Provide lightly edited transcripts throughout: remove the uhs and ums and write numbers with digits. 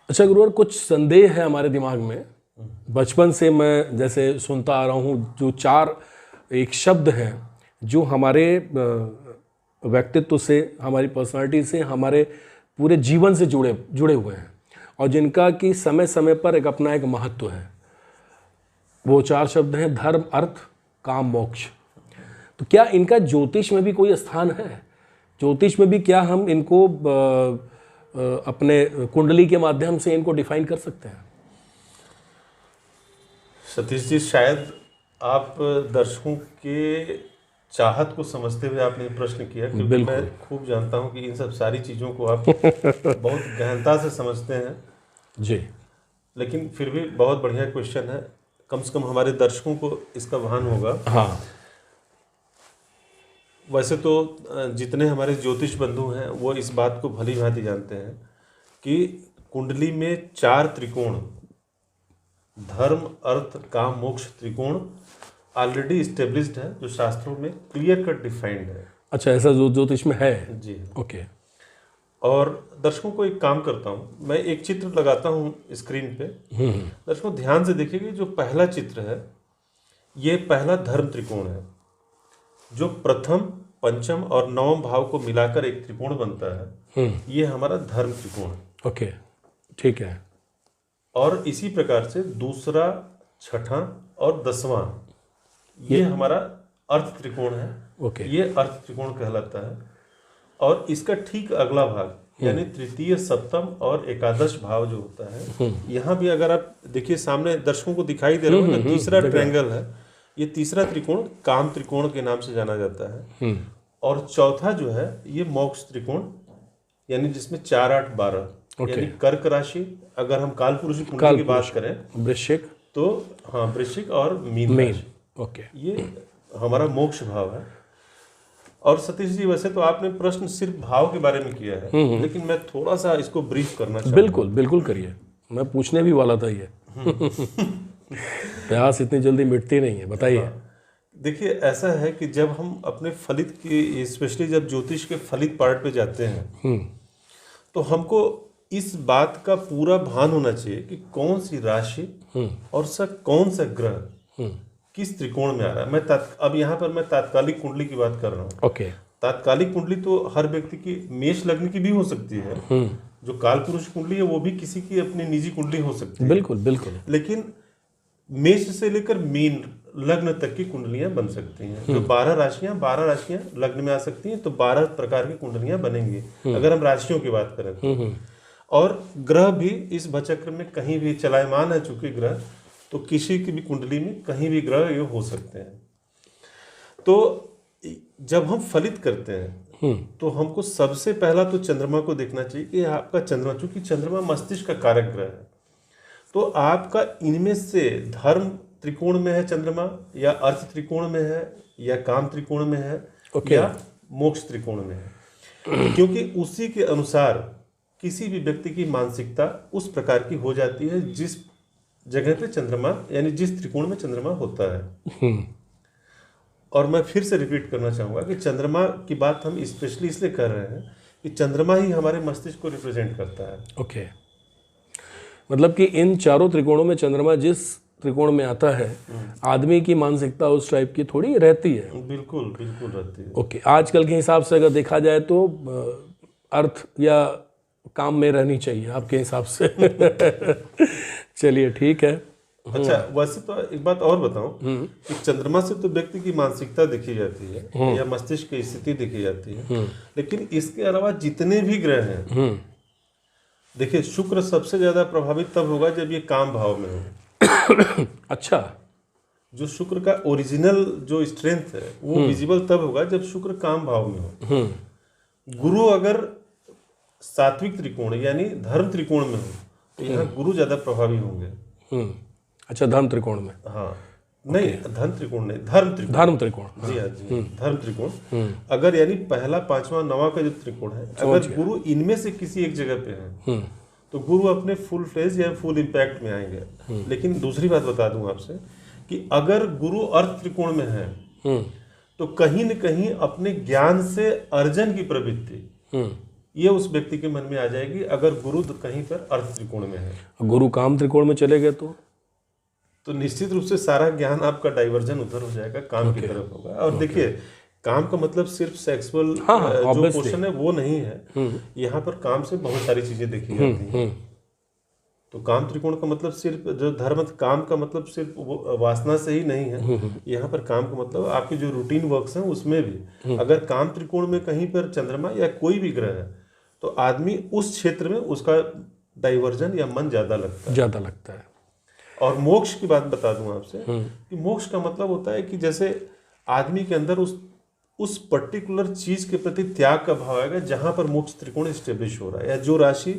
अच्छा गुरुवर, कुछ संदेह है हमारे दिमाग में। बचपन से मैं जैसे सुनता आ रहा हूँ, जो चार एक शब्द हैं जो हमारे व्यक्तित्व से, हमारी पर्सनालिटी से, हमारे पूरे जीवन से जुड़े हुए हैं और जिनका कि समय समय पर एक अपना एक महत्व है। वो चार शब्द हैं धर्म, अर्थ, काम, मोक्ष। तो क्या इनका ज्योतिष में भी कोई स्थान है? ज्योतिष में भी क्या हम इनको अपने कुंडली के माध्यम से इनको डिफाइन कर सकते हैं? सतीश जी, शायद आप दर्शकों के चाहत को समझते हुए आपने प्रश्न किया, क्योंकि मैं खूब जानता हूं कि इन सब सारी चीज़ों को आप बहुत गहनता से समझते हैं जी। लेकिन फिर भी बहुत बढ़िया क्वेश्चन है। कम से कम हमारे दर्शकों को इसका भान होगा। हाँ। वैसे तो जितने हमारे ज्योतिष बंधु हैं वो इस बात को भली भांति जानते हैं कि कुंडली में चार त्रिकोण, धर्म, अर्थ, काम, मोक्ष त्रिकोण ऑलरेडी इस्टेब्लिश्ड है, जो शास्त्रों में क्लियर कट डिफाइंड है। अच्छा, ऐसा जो ज्योतिष में है? जी। ओके। और दर्शकों को एक काम करता हूँ, मैं एक चित्र लगाता हूँ स्क्रीन पे। दर्शकों ध्यान से देखिएगा, जो पहला चित्र है ये पहला धर्म त्रिकोण है, जो प्रथम, पंचम और नवम भाव को मिलाकर एक त्रिकोण बनता है। ये हमारा धर्म त्रिकोण है। ओके, ठीक है। और इसी प्रकार से दूसरा, छठा और दसवां ये हमारा अर्थ त्रिकोण है। ओके। ये अर्थ त्रिकोण कहलाता है। और इसका ठीक अगला भाग यानी तृतीय, सप्तम और एकादश भाव जो होता है, यहाँ भी अगर आप देखिए सामने दर्शकों को दिखाई दे रहा है, तीसरा ट्रायंगल है। ये तीसरा त्रिकोण काम त्रिकोण के नाम से जाना जाता है। और चौथा जो है ये मोक्ष त्रिकोण, यानी जिसमें 4, 8, 12 यानी कर्क राशि, अगर हम काल पुरुष कुंडली की बात करें, वृश्चिक, तो हाँ वृश्चिक और मीन राशि। ओके, ये हमारा मोक्ष भाव है। और सतीश जी, वैसे तो आपने प्रश्न सिर्फ भाव के बारे में किया है, लेकिन मैं थोड़ा सा इसको ब्रीफ करना चाहूँगा। बिल्कुल बिल्कुल करिए, मैं पूछने भी वाला था ये। प्यास इतनी जल्दी मिटती नहीं है, बताइए। हाँ। देखिए, ऐसा है कि जब हम अपने फलित की, स्पेशली जब ज्योतिष के फलित पार्ट पे जाते हैं, तो हमको इस बात का पूरा भान होना चाहिए कि कौन सी राशि और कौन सा ग्रह किस त्रिकोण में आ रहा है। मैं अब यहाँ पर मैं तात्कालिक कुंडली की बात कर रहा हूँ। ओके। तात्कालिक कुंडली तो हर व्यक्ति की मेष लग्न की भी हो सकती है। जो काल पुरुष कुंडली है वो भी किसी की अपनी निजी कुंडली हो सकती है। बिल्कुल बिल्कुल। लेकिन मेष से लेकर मीन लग्न तक की कुंडलियां बन सकती हैं। जो 12 राशियां लग्न में आ सकती हैं, तो 12 प्रकार की कुंडलियां बनेंगी अगर हम राशियों की बात करें तो। और ग्रह भी इस भचक्र में कहीं भी चलायमान है, चूंकि ग्रह, तो किसी की भी कुंडली में कहीं भी ग्रह ये हो सकते हैं। तो जब हम फलित करते हैं तो हमको सबसे पहला तो चंद्रमा को देखना चाहिए कि आपका चंद्रमा, चूंकि चंद्रमा मस्तिष्क का कारक ग्रह है, तो आपका इनमें से धर्म त्रिकोण में है चंद्रमा, या अर्थ त्रिकोण में है, या काम त्रिकोण में है, या मोक्ष त्रिकोण में है। क्योंकि उसी के अनुसार किसी भी व्यक्ति की मानसिकता उस प्रकार की हो जाती है जिस जगह पे चंद्रमा, यानी जिस त्रिकोण में चंद्रमा होता है। और मैं फिर से रिपीट करना चाहूंगा कि चंद्रमा की बात हम स्पेशली इसलिए कर रहे हैं कि चंद्रमा ही हमारे मस्तिष्क को रिप्रेजेंट करता है। ओके। मतलब कि इन चारों त्रिकोणों में चंद्रमा जिस त्रिकोण में आता है, आदमी की मानसिकता उस टाइप की थोड़ी रहती है। बिल्कुल बिल्कुल रहती है। ओके। आजकल के हिसाब से अगर देखा जाए तो अर्थ या काम में रहनी चाहिए आपके हिसाब से। चलिए ठीक है। अच्छा, वैसे तो एक बात और बताऊं कि चंद्रमा से तो व्यक्ति की मानसिकता देखी जाती है या मस्तिष्क की स्थिति देखी जाती है, लेकिन इसके अलावा जितने भी ग्रह हैं, देखिए शुक्र सबसे ज्यादा प्रभावित तब होगा जब ये काम भाव में हो। अच्छा। जो शुक्र का ओरिजिनल जो स्ट्रेंथ है वो विजिबल तब होगा जब शुक्र काम भाव में हो। गुरु अगर सात्विक त्रिकोण यानी धर्म त्रिकोण में हो तो यहाँ गुरु ज्यादा प्रभावी होंगे। अच्छा, धर्म त्रिकोण में? हाँ, नहीं धन त्रिकोण नहीं, धर्म त्रिकोण। जी हाँ जी, धर्म त्रिकोण। अगर यानी पहला, पांचवा, नवा का जो त्रिकोण है, अगर गुरु इनमें से किसी एक जगह पे है तो गुरु अपने फुल फ्लेज या फुल इम्पैक्ट में आएंगे। लेकिन दूसरी बात बता दूं आपसे कि अगर गुरु अर्थ त्रिकोण में है तो कहीं न कहीं अपने ज्ञान से अर्जन की प्रवृत्ति ये उस व्यक्ति के मन में आ जाएगी अगर गुरु कहीं पर अर्थ त्रिकोण में है। गुरु काम त्रिकोण में चले गए तो निश्चित रूप से सारा ज्ञान आपका डाइवर्जन उधर हो जाएगा, काम की तरफ होगा। और देखिए, काम का मतलब सिर्फ सेक्सुअल जो पोर्शन है वो नहीं है, यहाँ पर काम से बहुत सारी चीजें देखी जाती हैं। तो काम त्रिकोण का मतलब सिर्फ जो धर्म, काम का मतलब सिर्फ वासना से ही नहीं है। यहाँ पर काम का मतलब आपके जो रूटीन वर्क्स हैं उसमें भी अगर काम त्रिकोण में कहीं पर चंद्रमा या कोई भी ग्रह है तो आदमी उस क्षेत्र में उसका डाइवर्जन या मन ज्यादा लगता है। और मोक्ष की बात बता दूं आपसे कि मोक्ष का मतलब होता है कि जैसे आदमी के अंदर उस पर्टिकुलर चीज के प्रति त्याग का भाव आएगा जहां पर मोक्ष त्रिकोण स्टेब्लिश हो रहा है, या जो राशि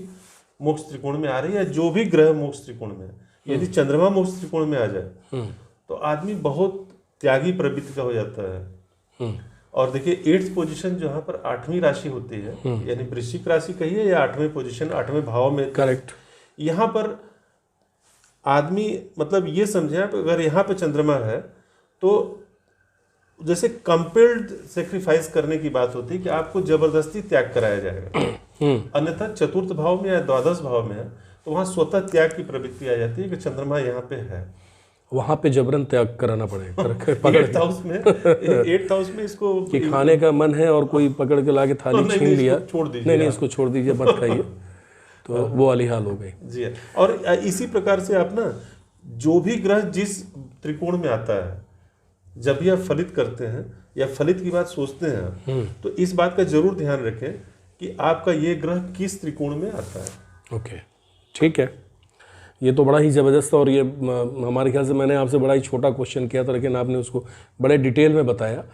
मोक्ष त्रिकोण में आ रही है, या जो भी ग्रह मोक्ष त्रिकोण में है। यदि चंद्रमा मोक्ष त्रिकोण में आ जाए तो आदमी बहुत त्यागी प्रवृत्ति का हो जाता है। और देखिए 8th पोजीशन जहां पर 8वीं राशि होती है, यानी वृश्चिक राशि कहिए या 8वें पोजीशन 8वें भाव में, करेक्ट, यहाँ पर आदमी मतलब ये समझे आप, अगर यहाँ पे चंद्रमा है तो जैसे कंपेल्ड सेक्रीफाइस करने की बात होती है कि आपको जबरदस्ती त्याग कराया जाएगा। अन्यथा 4th भाव में या 12th भाव में है तो वहां स्वतः त्याग की प्रवृत्ति आ जाती है कि चंद्रमा यहाँ पे है, वहां पे जबरन त्याग कराना पड़ेगा। 8th हाउस में इसको कि खाने का मन है और कोई पकड़ के लाके थाली छीन लिया, छोड़ दीजिए, नहीं इसको छोड़ दीजिए, मत खाइए, तो वो वाली हाल हो गई जी। और इसी प्रकार से आप ना जो भी ग्रह जिस त्रिकोण में आता है, जब भी आप फलित करते हैं या फलित की बात सोचते हैं तो इस बात का जरूर ध्यान रखें कि आपका ये ग्रह किस त्रिकोण में आता है। ओके, ठीक है। ये तो बड़ा ही ज़बरदस्त, और ये हमारे ख्याल से मैंने आपसे बड़ा ही छोटा क्वेश्चन किया था, लेकिन आपने उसको बड़े डिटेल में बताया।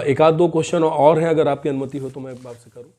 एक आध दो क्वेश्चन और हैं, अगर आपकी अनुमति हो तो मैं आपसे करूं।